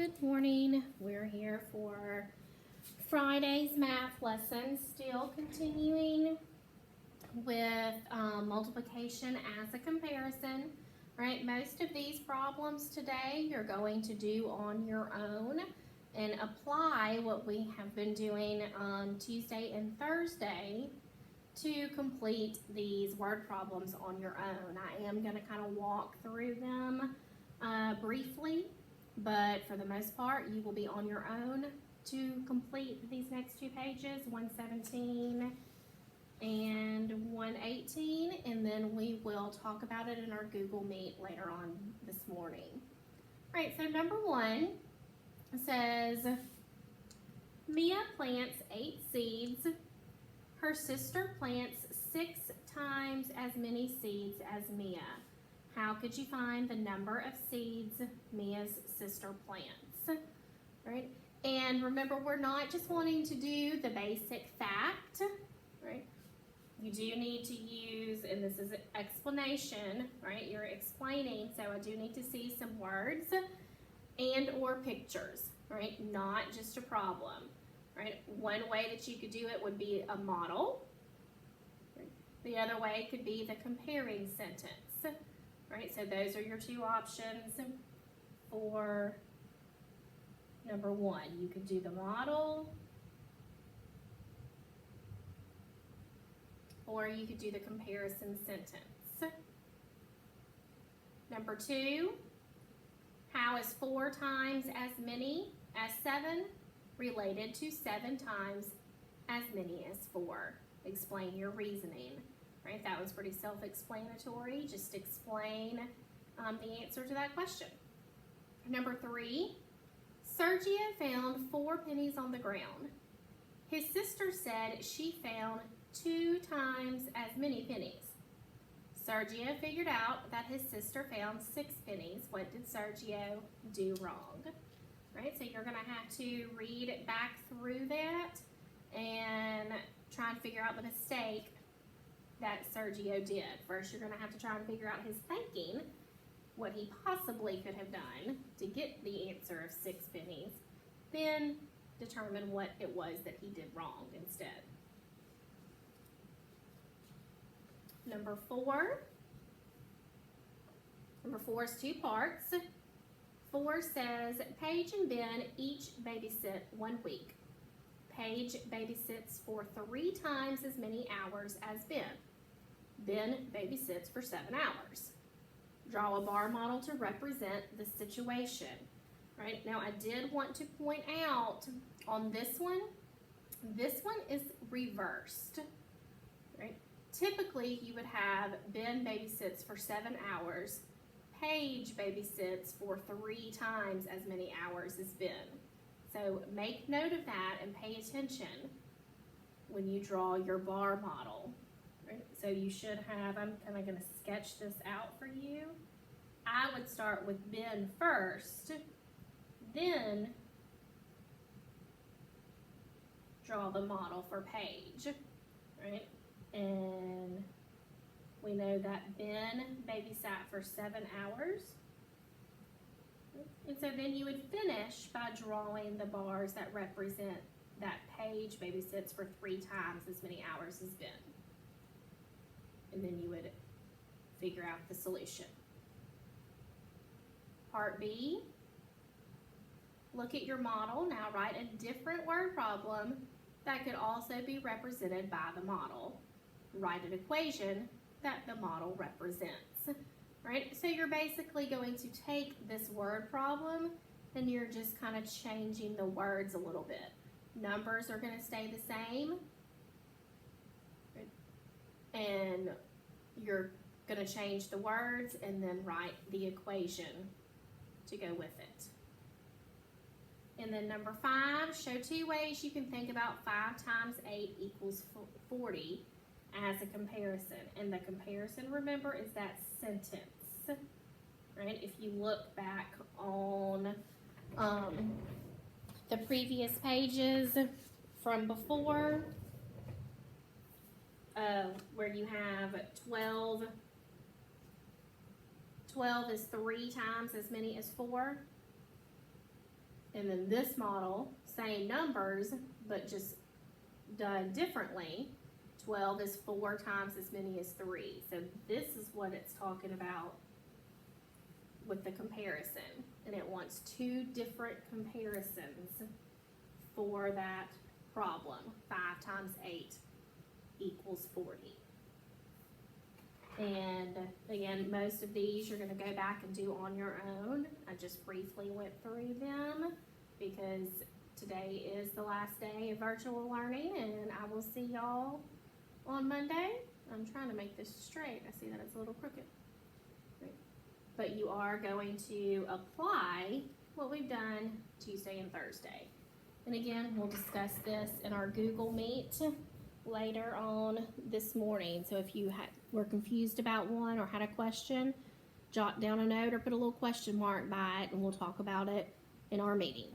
Good morning. We're here for Friday's math lesson, still continuing with multiplication as a comparison. Right, most of these problems today you're going to do on your own and apply what we have been doing on Tuesday and Thursday to complete these word problems on your own. I am going to kind of walk through them briefly, but for the most part, you will be on your own to complete these next two pages, 117 and 118, and then we will talk about it in our Google Meet later on this morning. All right, so number one says, Mia plants 8 seeds. Her sister plants 6 times as many seeds as Mia. How could you find the number of seeds Mia's sister plants? Right? And remember, we're not just wanting to do the basic fact, right? You do need to use, and this is an explanation, right? You're explaining, so I do need to see some words and or pictures, right? Not just a problem, right? One way that you could do it would be a model. Right? The other way could be the comparing sentence. Right, so those are your two options for number one. You could do the model, or you could do the comparison sentence. Number two, how is 4 times as many as 7 related to 7 times as many as 4? Explain your reasoning. Right, that was pretty self-explanatory. Just explain the answer to that question. Number 3, Sergio found 4 pennies on the ground. His sister said she found 2 times as many pennies. Sergio figured out that his sister found 6 pennies. What did Sergio do wrong? Right, so you're going to have to read back through that and try and figure out the mistake that Sergio did. First, you're going to have to try and figure out his thinking, what he possibly could have done to get the answer of 6 pennies, then determine what it was that he did wrong instead. Number 4 is 2 parts. 4 says, Paige and Ben each babysit 1 week. Paige babysits for 3 times as many hours as Ben. Ben babysits for 7 hours. Draw a bar model to represent the situation. Right, now I did want to point out on this one is reversed. Right, typically you would have Ben babysits for 7 hours, Paige babysits for 3 times as many hours as Ben. So make note of that and pay attention when you draw your bar model. Right? So you should have, I'm kind of going to sketch this out for you. I would start with Ben first, then draw the model for Paige. Right? And we know that Ben babysat for 7 hours. And so then you would finish by drawing the bars that represent that Paige babysits for 3 times as many hours as Ben. And then you would figure out the solution. Part B, look at your model. Now write a different word problem that could also be represented by the model. Write an equation that the model represents. Right, so you're basically going to take this word problem and you're just kind of changing the words a little bit. Numbers are going to stay the same, and you're going to change the words and then write the equation to go with it. And then number 5, show 2 ways you can think about 5 times 8 equals 40 as a comparison. And the comparison, remember, is that sentence. Right? If you look back on the previous pages from before, where you have 12 is 3 times as many as 4. And then this model, same numbers, but just done differently. 12 is 4 times as many as 3. So this is what it's talking about with the comparison. And it wants 2 different comparisons for that problem. 5 times 8 equals 40. And again, most of these you're going to go back and do on your own. I just briefly went through them because today is the last day of virtual learning, and I will see y'all on Monday. I'm trying to make this straight. I see that it's a little crooked. Right. But you are going to apply what we've done Tuesday and Thursday. And again, we'll discuss this in our Google Meet later on this morning. So if you were confused about one or had a question, jot down a note or put a little question mark by it, and we'll talk about it in our meeting.